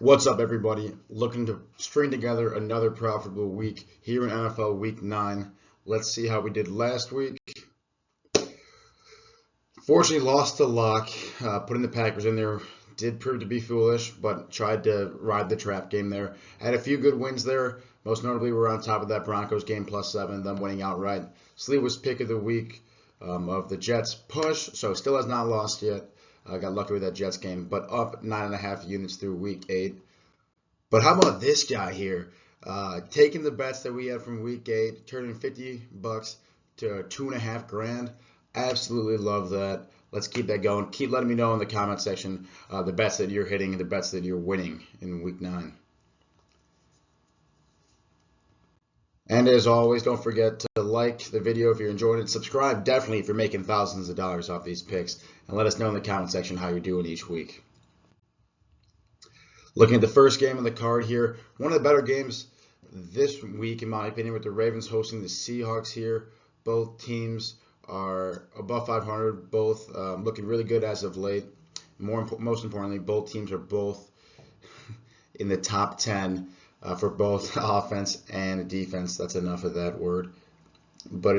What's up, everybody? Looking to string together another profitable week here in NFL Week 9. Let's see how we did last week. Fortunately, lost to lock. Putting the Packers in there did prove to be foolish, but tried to ride the trap game there. Had a few good wins there. Most notably, we're on top of that Broncos game +7, them winning outright. Sleeve was pick of the week of the Jets push, so still has not lost yet. Got lucky with that Jets game, but up 9.5 units through week 8. But how about this guy here? Taking the bets that we had from week 8, turning $50 to $2.5 grand. Absolutely love that. Let's keep that going. Keep letting me know in the comment section the bets that you're hitting and the bets that you're winning in week 9. And as always, don't forget to like the video if you're enjoying it. Subscribe definitely if you're making thousands of dollars off these picks. And let us know in the comment section how you're doing each week. Looking at the first game on the card here, one of the better games this week, in my opinion, with the Ravens hosting the Seahawks here. Both teams are above 500, both looking really good as of late. Most importantly, both teams are both in the top 10 for both offense and defense. That's enough of that word. But,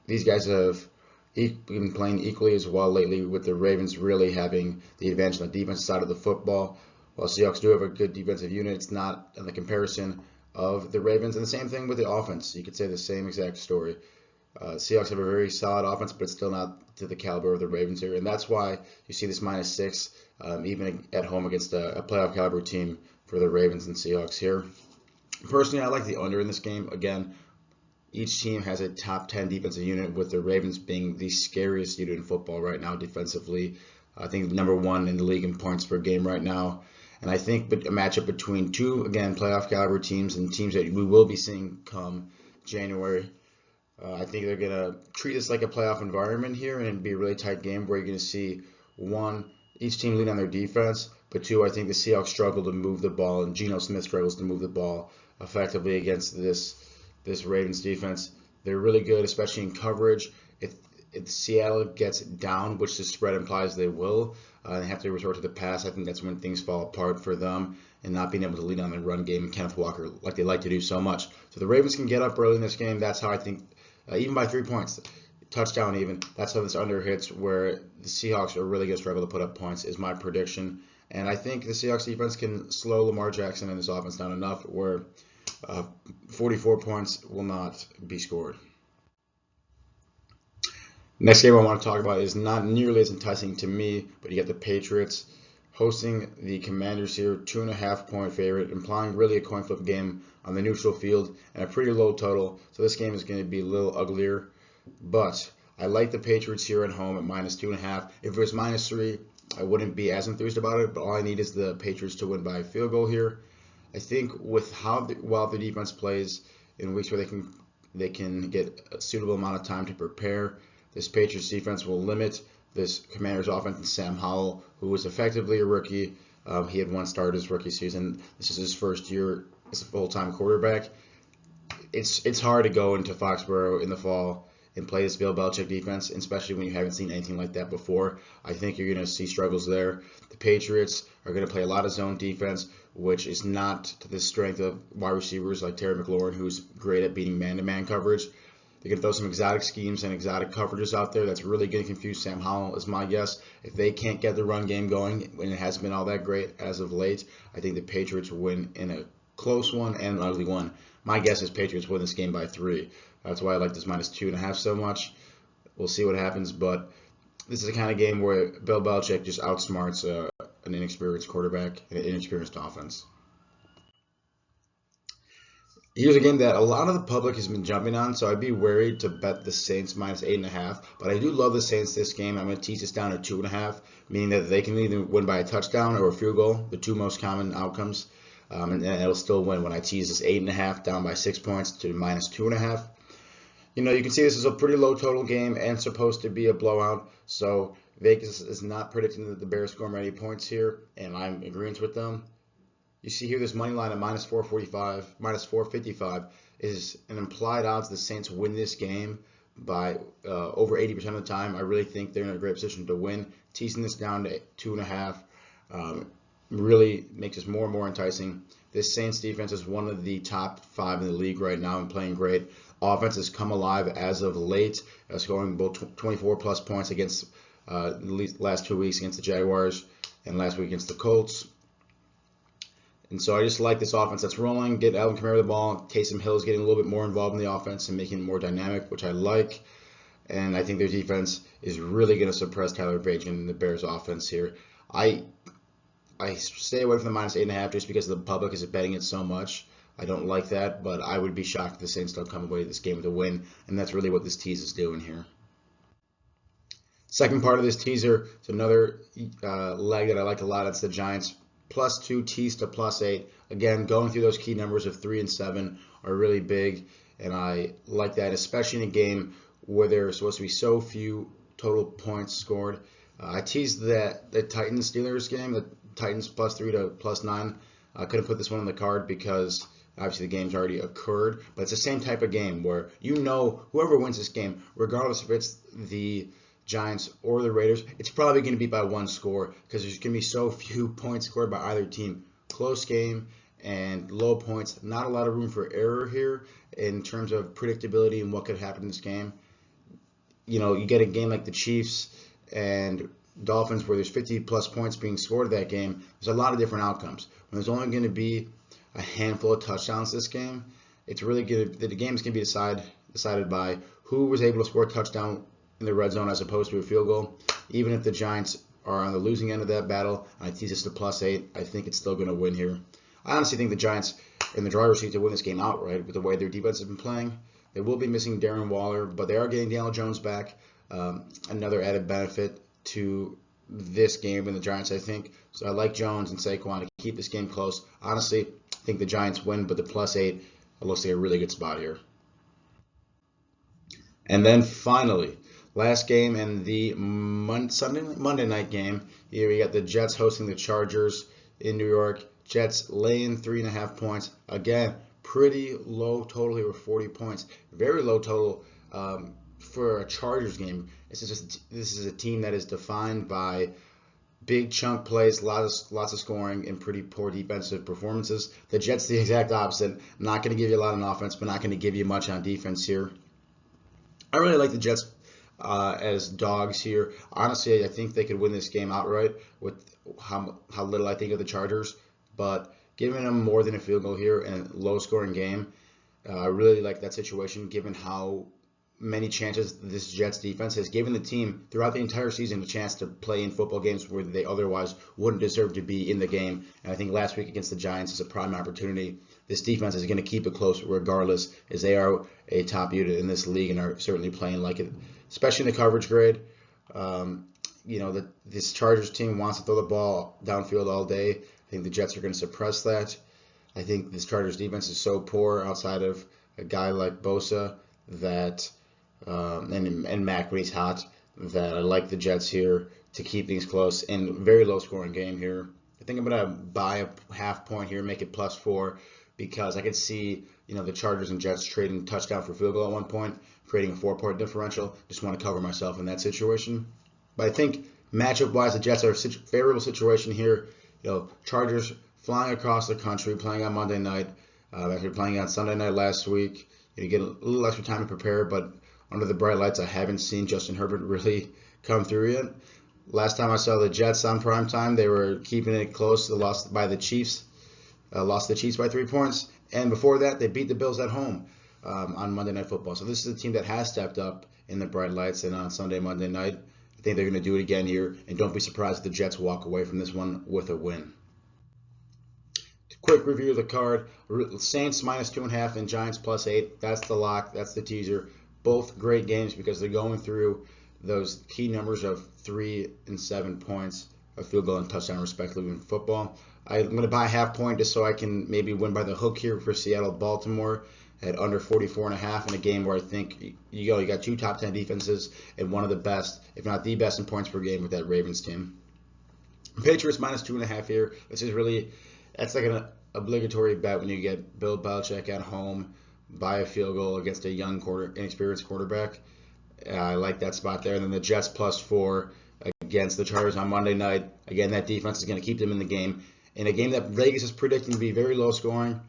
these guys have been playing equally as well lately, with the Ravens really having the advantage on the defensive side of the football. While Seahawks do have a good defensive unit, it's not in the comparison of the Ravens. And the same thing with the offense. You could say the same exact story. Seahawks have a very solid offense, but it's still not to the caliber of the Ravens here. And that's why you see this -6, even at home against a playoff caliber team for the Ravens and Seahawks here. Personally, I like the under in this game. Again, each team has a top 10 defensive unit, with the Ravens being the scariest unit in football right now defensively. I think number 1 in the league in points per game right now. And I think a matchup between two, again, playoff caliber teams and teams that we will be seeing come January. I think they're going to treat this like a playoff environment here, and it'd be a really tight game where you're going to see, 1, each team lead on their defense, but 2, I think the Seahawks struggle to move the ball, and Geno Smith struggles to move the ball effectively against this Ravens defense. They're really good, especially in coverage. If Seattle gets down, which the spread implies they will, they have to resort to the pass. I think that's when things fall apart for them, and not being able to lead on the run game and Kenneth Walker like they like to do so much. So the Ravens can get up early in this game. That's how I think, even by 3 points, touchdown even, that's how this under hits, where the Seahawks are really going to struggle to put up points, is my prediction. And I think the Seahawks defense can slow Lamar Jackson and this offense down enough where 44 points will not be scored. Next game I want to talk about is not nearly as enticing to me, but you get the Patriots hosting the Commanders here, 2.5-point favorite, implying really a coin flip game on the neutral field and a pretty low total. So this game is going to be a little uglier, but I like the Patriots here at home at -2.5. If it was -3, I wouldn't be as enthused about it, but all I need is the Patriots to win by a field goal here. I think with how well the defense plays in weeks where they can get a suitable amount of time to prepare, this Patriots defense will limit this Commanders offense and Sam Howell, who was effectively a rookie. He had 1 start his rookie season. This is his first year as a full-time quarterback. It's hard to go into Foxborough in the fall and play this Bill Belichick defense, especially when you haven't seen anything like that before. I think you're going to see struggles there. The Patriots are going to play a lot of zone defense, which is not to the strength of wide receivers like Terry McLaurin, who's great at beating man-to-man coverage. They're going to throw some exotic schemes and exotic coverages out there that's really going to confuse Sam Howell, is my guess. If they can't get the run game going, and it hasn't been all that great as of late, I think the Patriots win in a close one and an ugly one. My guess is Patriots win this game by 3. That's why I like this -2.5 so much. We'll see what happens, but this is the kind of game where Bill Belichick just outsmarts an inexperienced quarterback and an inexperienced offense. Here's a game that a lot of the public has been jumping on, so I'd be wary to bet the Saints -8.5. But I do love the Saints this game. I'm going to tease this down to 2.5, meaning that they can either win by a touchdown or a field goal, the 2 most common outcomes, and it'll still win when I tease this 8.5 down by 6 points to -2.5. You can see this is a pretty low total game and supposed to be a blowout, so Vegas is not predicting that the Bears score many points here, and I'm in agreement with them. You see here this money line at -445, -455 is an implied odds the Saints win this game by over 80% of the time. I really think they're in a great position to win. Teasing this down to 2.5 really makes us more and more enticing. This Saints defense is one of the top 5 in the league right now and playing great. Offense has come alive as of late, scoring both 24 plus points against the last 2 weeks against the Jaguars and last week against the Colts. And so I just like this offense that's rolling. Get Alvin Kamara the ball. Taysom Hill is getting a little bit more involved in the offense and making it more dynamic, which I like. And I think their defense is really going to suppress Tyler Bajan and the Bears offense here. I stay away from the -8.5 just because the public is betting it so much. I don't like that, but I would be shocked if the Saints don't come away with this game with a win, and that's really what this tease is doing here. Second part of this teaser is another leg that I like a lot. It's the Giants +2 tease to +8. Again, going through those key numbers of 3 and 7 are really big, and I like that, especially in a game where there are supposed to be so few total points scored. I teased that the Titans-Steelers game, the Titans +3 to +9. I couldn't put this one on the card because obviously the game's already occurred, but it's the same type of game where whoever wins this game, regardless if it's the Giants or the Raiders, it's probably going to be by 1 score because there's going to be so few points scored by either team. Close game and low points. Not a lot of room for error here in terms of predictability and what could happen in this game. You get a game like the Chiefs and Dolphins where there's 50 plus points being scored that game. There's a lot of different outcomes. When there's only going to be a handful of touchdowns this game, it's really good. The game's going to be decided by who was able to score a touchdown in the red zone as opposed to a field goal. Even if the Giants are on the losing end of that battle, and I tease this to +8, I think it's still going to win here. I honestly think the Giants are in the driver's seat to win this game outright with the way their defense has been playing. They will be missing Darren Waller, but they are getting Daniel Jones back. Another added benefit to this game in the Giants, I think. So I like Jones and Saquon to keep this game close. Honestly, I think the Giants win, but the +8 looks like a really good spot here. And then finally, last game in the Monday night game. Here we got the Jets hosting the Chargers in New York. Jets laying 3.5 points. Again, pretty low total here with 40 points. Very low total for a Chargers game. This is a team that is defined by big chunk plays, lots of scoring, and pretty poor defensive performances. The Jets, the exact opposite. Not going to give you a lot on offense, but not going to give you much on defense here. I really like the Jets as dogs here. Honestly, I think they could win this game outright with how little I think of the Chargers. But giving them more than a field goal here in a low-scoring game, I really like that situation given how many chances this Jets defense has given the team throughout the entire season a chance to play in football games where they otherwise wouldn't deserve to be in the game. And I think last week against the Giants is a prime opportunity. This defense is going to keep it close regardless, as they are a top unit in this league and are certainly playing like it, especially in the coverage grade. This Chargers team wants to throw the ball downfield all day. I think the Jets are going to suppress that. I think this Chargers defense is so poor outside of a guy like Bosa that and Mac when he's hot, that I like the Jets here to keep things close and very low scoring game here. I think I'm going to buy a half point here, make it +4, because I could see the Chargers and Jets trading touchdown for field goal at one point, creating a 4-point differential. Just want to cover myself in that situation. But I think matchup wise, the Jets are a favorable situation here. Chargers flying across the country, playing on Monday night after playing on Sunday night last week. You get a little extra time to prepare, but under the bright lights, I haven't seen Justin Herbert really come through yet. Last time I saw the Jets on primetime, they were keeping it close. They lost by the Chiefs. Lost the Chiefs by 3 points. And before that, they beat the Bills at home on Monday Night Football. So this is a team that has stepped up in the bright lights and on Monday night. I think they're going to do it again here. And don't be surprised if the Jets walk away from this one with a win. Quick review of the card. Saints -2.5 and Giants +8. That's the lock. That's the teaser. Both great games because they're going through those key numbers of 3 and 7 points, a field goal and touchdown respectively in football. I'm going to buy a half point just so I can maybe win by the hook here for Seattle-Baltimore at under 44.5 in a game where I think you got 2 top 10 defenses and one of the best, if not the best in points per game with that Ravens team. Patriots -2.5 here. That's like an obligatory bet when you get Bill Belichick at home by a field goal against a young inexperienced quarterback. I like that spot there. And then the Jets +4 against the Chargers on Monday night. Again, that defense is going to keep them in the game. In a game that Vegas is predicting to be very low scoring,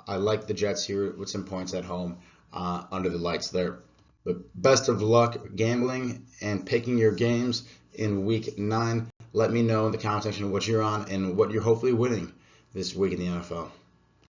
I like the Jets here with some points at home under the lights there. But best of luck gambling and picking your games in week 9. Let me know in the comment section what you're on and what you're hopefully winning this week in the NFL.